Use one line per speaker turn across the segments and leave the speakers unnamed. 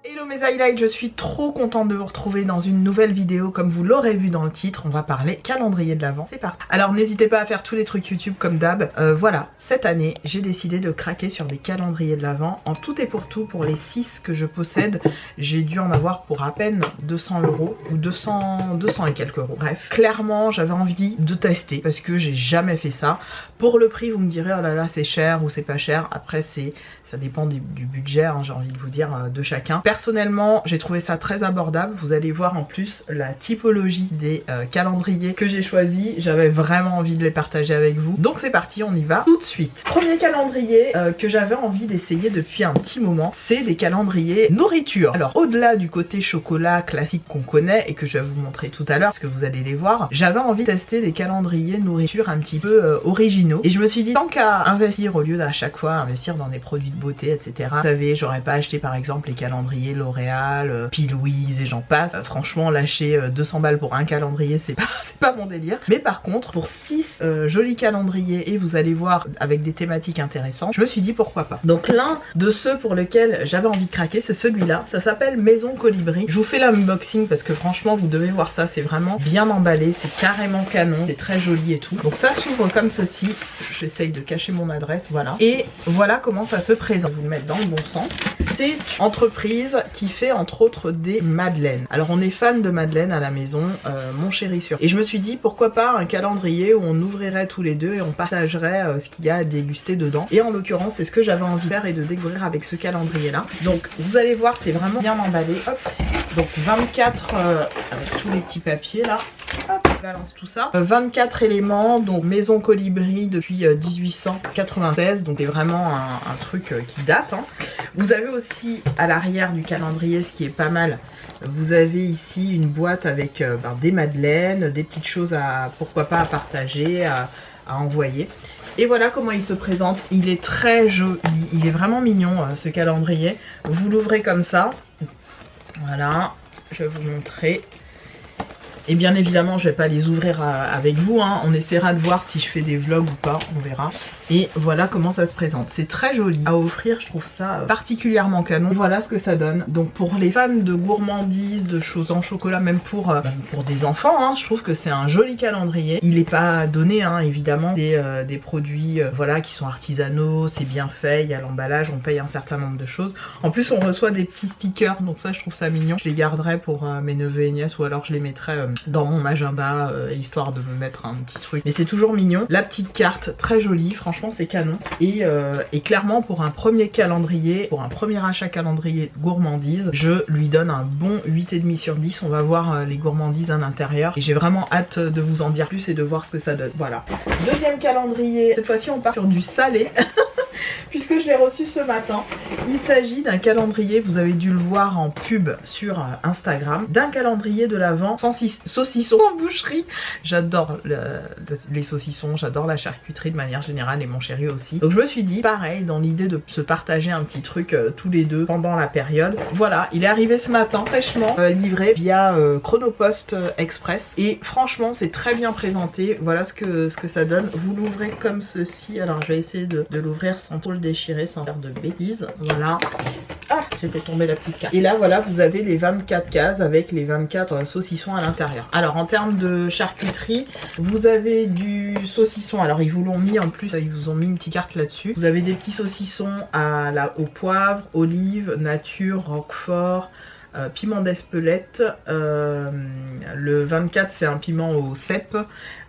Hello mes highlights, je suis trop contente de vous retrouver dans une nouvelle vidéo. Comme vous l'aurez vu dans le titre, on va parler calendrier de l'Avent. C'est parti. Alors n'hésitez pas à faire tous les trucs YouTube comme d'hab. Voilà, cette année, j'ai décidé de craquer sur des calendriers de l'Avent. En tout et pour les 6 que je possède, j'ai dû en avoir pour à peine 200 € ou 200 et quelques euros. Bref, clairement, j'avais envie de tester parce que j'ai jamais fait ça. Pour le prix, vous me direz, oh là là, c'est cher ou c'est pas cher. Après, ça dépend du budget, hein, j'ai envie de vous dire, de chacun. Personnellement, j'ai trouvé ça très abordable. Vous allez voir en plus la typologie des calendriers que j'ai choisis. J'avais vraiment envie de les partager avec vous. Donc c'est parti, on y va tout de suite. Premier calendrier que j'avais envie d'essayer depuis un petit moment, c'est des calendriers nourriture. Alors au-delà du côté chocolat classique qu'on connaît et que je vais vous montrer tout à l'heure, parce que vous allez les voir, j'avais envie de tester des calendriers nourriture un petit peu originaux. Et je me suis dit, tant qu'à investir, au lieu d'à chaque fois investir dans des produits de beauté, etc. Vous savez, j'aurais pas acheté par exemple les calendriers L'Oréal, P. Louise et j'en passe. Franchement, lâcher 200 balles pour un calendrier, c'est pas mon délire. Mais par contre, pour 6 jolis calendriers, et vous allez voir avec des thématiques intéressantes, je me suis dit pourquoi pas. Donc l'un de ceux pour lesquels j'avais envie de craquer, c'est celui-là. Ça s'appelle Maison Colibri. Je vous fais l'unboxing parce que franchement, vous devez voir ça. C'est vraiment bien emballé. C'est carrément canon. C'est très joli et tout. Donc ça s'ouvre comme ceci. J'essaye de cacher mon adresse, voilà. Et voilà comment ça se présente. Je vais vous le mettre dans le bon sens. C'est une entreprise qui fait entre autres des madeleines. Alors on est fan de madeleines à la maison, mon chéri sûr. Et je me suis dit pourquoi pas un calendrier où on ouvrirait tous les deux et on partagerait ce qu'il y a à déguster dedans. Et en l'occurrence c'est ce que j'avais envie de faire et de découvrir avec ce calendrier là. Donc vous allez voir, c'est vraiment bien emballé. Hop. Donc 24 avec tous les petits papiers là. Hop, je balance tout ça. 24 éléments, donc Maison Colibri depuis 1896, donc c'est vraiment un truc qui date. Hein. Vous avez aussi à l'arrière du calendrier, ce qui est pas mal, vous avez ici une boîte avec des madeleines, des petites choses à, pourquoi pas, à partager, à envoyer. Et voilà comment il se présente. Il est très joli, il est vraiment mignon ce calendrier. Vous l'ouvrez comme ça. Voilà, je vais vous montrer. Et bien évidemment, je vais pas les ouvrir avec vous, hein. On essaiera de voir si je fais des vlogs ou pas, on verra. Et voilà comment ça se présente. C'est très joli à offrir, je trouve ça particulièrement canon. Voilà ce que ça donne. Donc pour les fans de gourmandises, de choses en chocolat, même pour des enfants, hein, je trouve que c'est un joli calendrier. Il n'est pas donné, hein, évidemment. C'est des produits voilà, qui sont artisanaux, c'est bien fait, il y a l'emballage, on paye un certain nombre de choses. En plus, on reçoit des petits stickers, donc ça, je trouve ça mignon. Je les garderai pour mes neveux et nièces ou alors je les mettrai dans mon agenda, histoire de me mettre un petit truc. Mais c'est toujours mignon. La petite carte, très jolie, franchement c'est canon. Et clairement pour un premier calendrier, pour un premier achat calendrier gourmandise, je lui donne un bon 8,5 sur 10. On va voir les gourmandises à l'intérieur. Et j'ai vraiment hâte de vous en dire plus et de voir ce que ça donne. Voilà. Deuxième calendrier, cette fois-ci on part sur du salé. Puisque je l'ai reçu ce matin. Il s'agit d'un calendrier, vous avez dû le voir en pub sur Instagram, d'un calendrier de l'Avent sans saucisson en boucherie. J'adore les saucissons, j'adore la charcuterie de manière générale et mon chéri aussi. Donc je me suis dit, pareil, dans l'idée de se partager un petit truc tous les deux pendant la période. Voilà, il est arrivé ce matin, fraîchement, livré via Chronopost Express. Et franchement, c'est très bien présenté. Voilà ce que ça donne. Vous l'ouvrez comme ceci. Alors je vais essayer de l'ouvrir sans trop le déchirer, sans faire de bêtises. Voilà. Ah, j'ai fait tomber la petite carte. Et là, voilà, vous avez les 24 cases avec les 24 saucissons à l'intérieur. Alors, en termes de charcuterie, vous avez du saucisson. Alors, ils vous l'ont mis en plus, ils vous ont mis une petite carte là-dessus. Vous avez des petits saucissons au poivre, olive, nature, roquefort, piment d'Espelette. Le 24, c'est un piment au cèpe.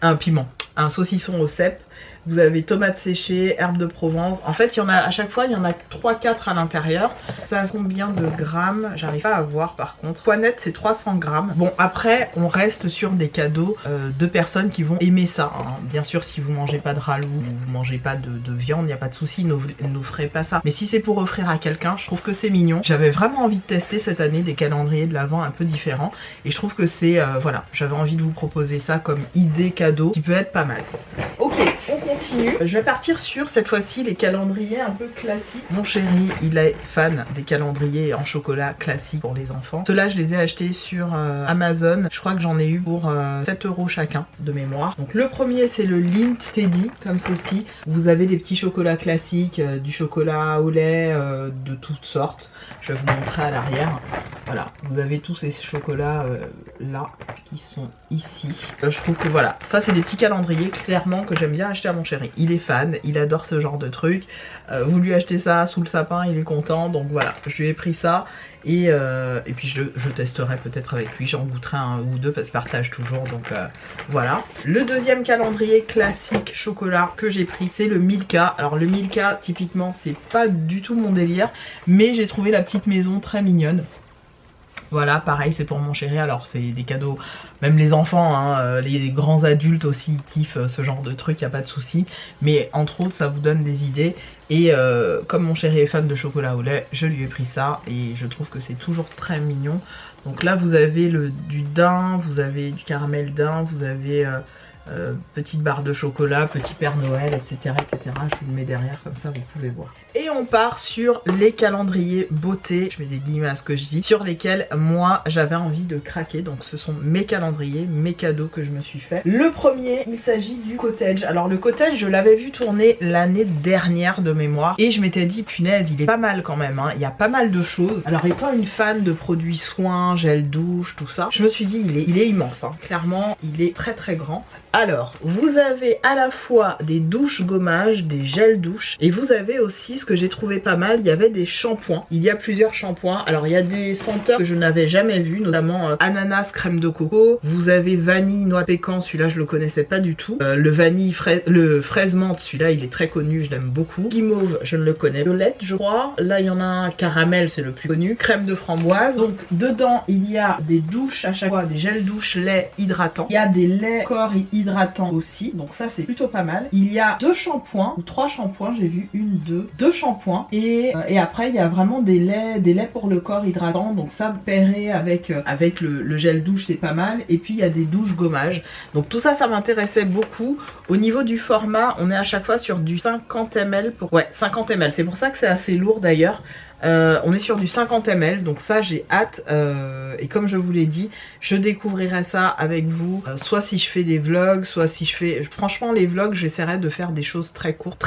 Un saucisson au cèpe. Vous avez tomates séchées, herbes de Provence. En fait, il y en a à chaque fois, il y en a 3-4 à l'intérieur. Ça a combien de grammes? J'arrive pas à voir par contre. Poinette, c'est 300 grammes. Bon, après, on reste sur des cadeaux de personnes qui vont aimer ça. Hein. Bien sûr, si vous mangez pas de ralou, vous mangez pas de viande, il n'y a pas de souci, ne ferez pas ça. Mais si c'est pour offrir à quelqu'un, je trouve que c'est mignon. J'avais vraiment envie de tester cette année des calendriers de l'Avent un peu différents. Et je trouve que c'est, voilà, j'avais envie de vous proposer ça comme idée cadeau qui peut être pas mal. Ok, on continue. Je vais partir sur cette fois-ci les calendriers un peu classiques. Mon chéri, il est fan des calendriers en chocolat classiques pour les enfants. Ceux-là, je les ai achetés sur Amazon. Je crois que j'en ai eu pour 7 € chacun de mémoire. Donc le premier, c'est le Lindt Teddy, comme ceci. Vous avez des petits chocolats classiques, du chocolat au lait, de toutes sortes. Je vais vous montrer à l'arrière. Voilà, vous avez tous ces chocolats là qui sont ici. Je trouve que voilà, ça c'est des petits calendriers clairement que j'aime bien acheter à mon chéri. Il est fan, il adore ce genre de truc. Vous lui achetez ça sous le sapin, il est content. Donc voilà, je lui ai pris ça. Et puis je testerai peut-être avec lui, j'en goûterai un ou deux parce qu'il partage toujours, donc voilà. Le deuxième calendrier classique chocolat que j'ai pris, c'est le Milka. Alors le Milka, typiquement, c'est pas du tout mon délire, mais j'ai trouvé la petite maison très mignonne. Voilà, pareil, c'est pour mon chéri. Alors c'est des cadeaux, même les enfants, hein, les grands adultes aussi kiffent ce genre de truc, y a pas de souci. Mais entre autres, ça vous donne des idées. Et comme mon chéri est fan de chocolat au lait, je lui ai pris ça et je trouve que c'est toujours très mignon. Donc là, vous avez du daim, vous avez du caramel daim, vous avez petite barre de chocolat, petit Père Noël, etc., etc. Je vous le mets derrière, comme ça vous pouvez voir. Et on part sur les calendriers beauté, je mets des guillemets à ce que je dis, sur lesquels moi j'avais envie de craquer. Donc ce sont mes calendriers, mes cadeaux que je me suis fait. Le premier, il s'agit du Cottage. Alors le Cottage, je l'avais vu tourner l'année dernière de mémoire et je m'étais dit punaise, il est pas mal quand même, hein. Il y a pas mal de choses. Alors étant une fan de produits soins, gel douche, tout ça, je me suis dit il est immense, hein. Clairement il est très très grand. Alors, vous avez à la fois des douches gommages, des gels douche, et vous avez aussi ce que j'ai trouvé pas mal, il y avait des shampoings. Il y a plusieurs shampoings. Alors, il y a des senteurs que je n'avais jamais vues, notamment ananas, crème de coco. Vous avez vanille, noix pécan, celui-là je le connaissais pas du tout. Le fraise menthe, celui-là il est très connu, je l'aime beaucoup. Guimauve, je ne le connais. Violette, je crois. Là, il y en a un caramel, c'est le plus connu. Crème de framboise. Donc, dedans, il y a des douches à chaque fois, des gels douche, lait hydratant. Il y a des laits corps hydratant aussi, donc ça c'est plutôt pas mal. Il y a 2 shampoings ou 3 shampoings, j'ai vu 2 shampoings et après il y a vraiment des laits pour le corps hydratant, donc ça pairé avec le gel douche c'est pas mal. Et puis il y a des douches gommages, donc tout ça ça m'intéressait beaucoup. Au niveau du format, on est à chaque fois sur du 50 ml 50 ml, c'est pour ça que c'est assez lourd d'ailleurs. On est sur du 50 ml, donc ça j'ai hâte, et comme je vous l'ai dit, je découvrirai ça avec vous, soit si je fais des vlogs, soit si je fais... Franchement les vlogs j'essaierai de faire des choses très courtes,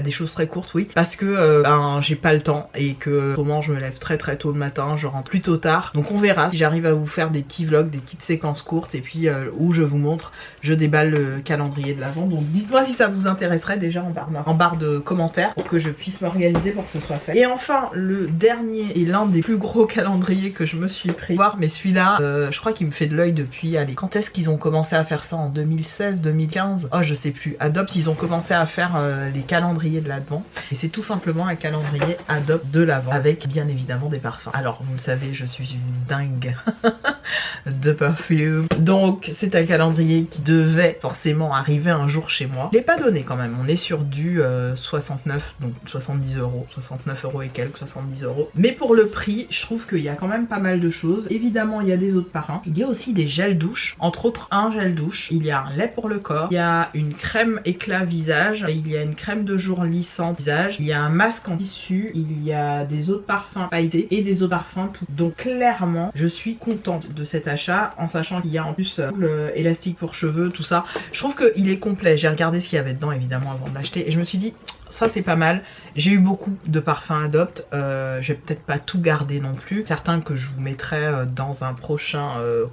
des choses très courtes oui, parce que j'ai pas le temps et que autrement je me lève très très tôt le matin, je rentre plutôt tard, donc on verra si j'arrive à vous faire des petits vlogs, des petites séquences courtes, et puis où je vous montre, je déballe le calendrier de l'Avent. Donc dites-moi si ça vous intéresserait déjà en barre de commentaires pour que je puisse m'organiser pour que ce soit fait. Et enfin le dernier et l'un des plus gros calendriers que je me suis pris, mais celui-là je crois qu'il me fait de l'œil depuis, allez, quand est-ce qu'ils ont commencé à faire ça, en 2016, 2015, oh je sais plus. Adopt, ils ont commencé à faire les calendriers de l'Advent et c'est tout simplement un calendrier Adopt de l'Avent avec bien évidemment des parfums. Alors vous le savez, je suis une dingue de parfum, donc c'est un calendrier qui devait forcément arriver un jour chez moi. Je l'ai pas donné quand même, on est sur du 69, donc 70 €, 69 € et quelques, 70 €. Mais pour le prix, je trouve qu'il y a quand même pas mal de choses. Évidemment, il y a des autres parfums. Il y a aussi des gels douche, entre autres un gel douche. Il y a un lait pour le corps. Il y a une crème éclat visage. Il y a une crème de jour lissante visage. Il y a un masque en tissu. Il y a des autres parfums pailletés et des autres parfums tout. Donc clairement, je suis contente de cet achat en sachant qu'il y a en plus l'élastique pour cheveux, tout ça. Je trouve qu'il est complet. J'ai regardé ce qu'il y avait dedans évidemment avant de l'acheter et je me suis dit ça c'est pas mal. J'ai eu beaucoup de parfums Adopt, je vais peut-être pas tout garder non plus, certains que je vous mettrai dans un prochain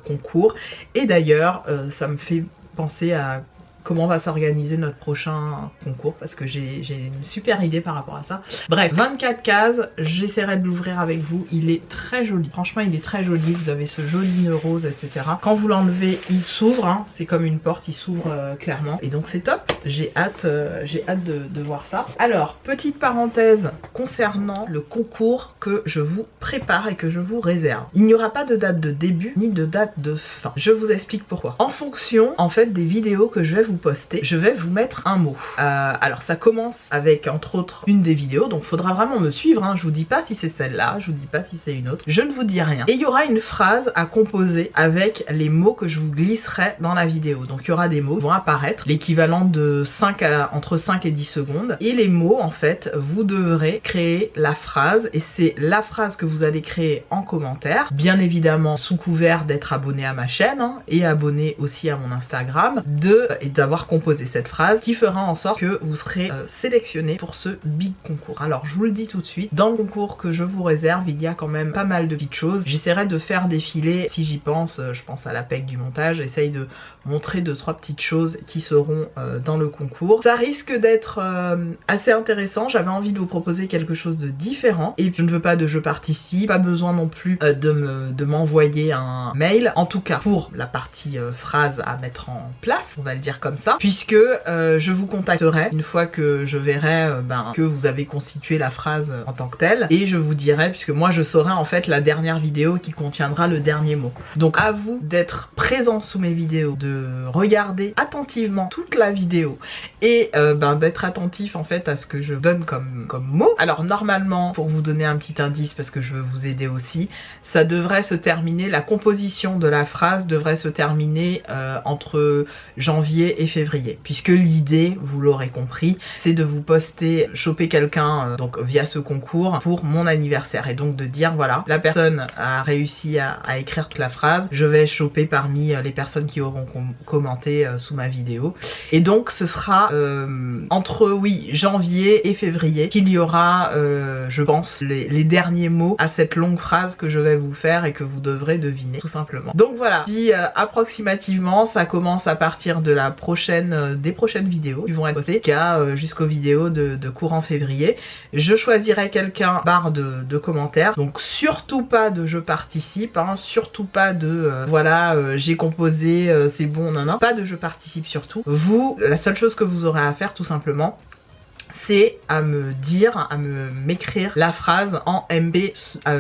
concours. Et d'ailleurs ça me fait penser à comment va s'organiser notre prochain concours parce que j'ai une super idée par rapport à ça. Bref, 24 cases, j'essaierai de l'ouvrir avec vous. Il est très joli, franchement il est très joli, vous avez ce joli nœud rose, etc. Quand vous l'enlevez, il s'ouvre, hein. C'est comme une porte, il s'ouvre clairement. Et donc c'est top, j'ai hâte de voir ça. Alors, petite parenthèse concernant le concours que je vous prépare et que je vous réserve. Il n'y aura pas de date de début ni de date de fin. Je vous explique pourquoi. En fonction en fait des vidéos que je vais vous vous poster, je vais vous mettre un mot. Alors ça commence avec entre autres une des vidéos, donc faudra vraiment me suivre, hein. Je vous dis pas si c'est celle-là, je vous dis pas si c'est une autre, je ne vous dis rien. Et il y aura une phrase à composer avec les mots que je vous glisserai dans la vidéo. Donc il y aura des mots qui vont apparaître, l'équivalent de entre 5 et 10 secondes. Et les mots, en fait, vous devrez créer la phrase, et c'est la phrase que vous allez créer en commentaire, bien évidemment sous couvert d'être abonné à ma chaîne, hein, et abonné aussi à mon Instagram, et d'avoir composé cette phrase qui fera en sorte que vous serez sélectionné pour ce big concours. Alors je vous le dis tout de suite, dans le concours que je vous réserve, il y a quand même pas mal de petites choses. J'essaierai de faire défiler, si j'y pense, je pense à la PEC du montage, j'essaye de montrer 2-3 petites choses qui seront dans le concours. Ça risque d'être assez intéressant, j'avais envie de vous proposer quelque chose de différent, et je ne veux pas de je participe, pas besoin non plus de m'envoyer un mail, en tout cas pour la partie phrase à mettre en place, on va le dire comme ça, puisque je vous contacterai une fois que je verrai que vous avez constitué la phrase en tant que telle, et je vous dirai, puisque moi je saurai en fait la dernière vidéo qui contiendra le dernier mot. Donc à vous d'être présent sous mes vidéos, de regarder attentivement toute la vidéo et d'être attentif en fait à ce que je donne comme mot. Alors normalement, pour vous donner un petit indice, parce que je veux vous aider aussi, ça devrait se terminer, la composition de la phrase devrait se terminer entre janvier et février, puisque l'idée, vous l'aurez compris, c'est de vous poster, choper quelqu'un donc via ce concours pour mon anniversaire, et donc de dire voilà, la personne a réussi à écrire toute la phrase, je vais choper parmi les personnes qui auront commenté sous ma vidéo, et donc ce sera entre janvier et février qu'il y aura je pense les derniers mots à cette longue phrase que je vais vous faire et que vous devrez deviner tout simplement. Donc voilà, si approximativement ça commence à partir de la prochaine des prochaines vidéos qui vont être postées jusqu'aux vidéos de courant février, je choisirai quelqu'un barre de commentaires, donc surtout pas de je participe, hein, surtout pas de voilà j'ai composé c'est bon, non, pas de je participe surtout. Vous, la seule chose que vous aurez à faire tout simplement, c'est à me dire, m'écrire la phrase en MB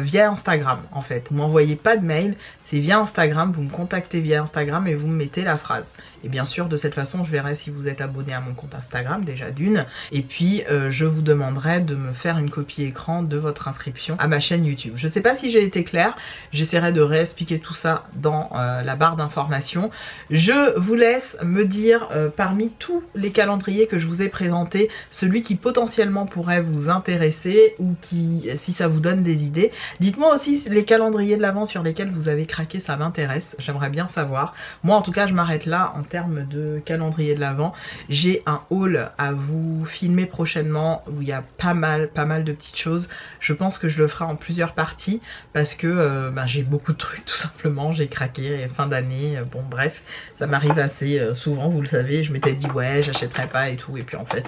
via Instagram en fait. Vous m'envoyez pas de mail, c'est via Instagram, vous me contactez via Instagram et vous me mettez la phrase. Et bien sûr, de cette façon, je verrai si vous êtes abonné à mon compte Instagram, déjà d'une, et puis je vous demanderai de me faire une copie écran de votre inscription à ma chaîne YouTube. Je sais pas si j'ai été claire, j'essaierai de réexpliquer tout ça dans la barre d'informations. Je vous laisse me dire parmi tous les calendriers que je vous ai présentés, celui qui potentiellement pourrait vous intéresser ou qui, si ça vous donne des idées. Dites-moi aussi les calendriers de l'Avent sur lesquels vous avez craqué, ça m'intéresse, j'aimerais bien savoir. Moi en tout cas je m'arrête là en termes de calendrier de l'Avent. J'ai un haul à vous filmer prochainement où il y a pas mal de petites choses. Je pense que je le ferai en plusieurs parties parce que j'ai beaucoup de trucs tout simplement, j'ai craqué fin d'année, bon bref, ça m'arrive assez souvent, vous le savez, je m'étais dit ouais j'achèterai pas et tout, et puis en fait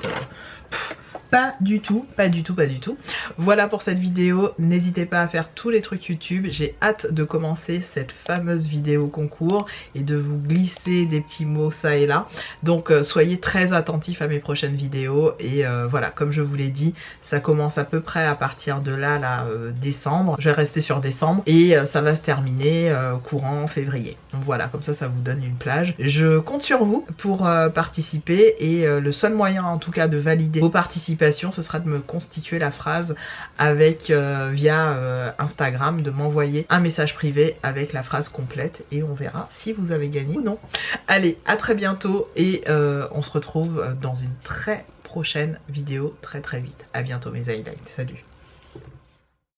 pas du tout. Voilà pour cette vidéo, n'hésitez pas à faire tous les trucs YouTube, j'ai hâte de commencer cette fameuse vidéo concours et de vous glisser des petits mots ça et là. Donc soyez très attentifs à mes prochaines vidéos et voilà, comme je vous l'ai dit, ça commence à peu près à partir de là, décembre, je vais rester sur décembre et ça va se terminer courant février. Donc voilà, comme ça vous donne une plage. Je compte sur vous pour participer et le seul moyen en tout cas de valider vos participations, ce sera de me constituer la phrase avec via Instagram, de m'envoyer un message privé avec la phrase complète et on verra si vous avez gagné ou non. Allez, à très bientôt et on se retrouve dans une très prochaine vidéo très vite. À bientôt mes highlights, salut.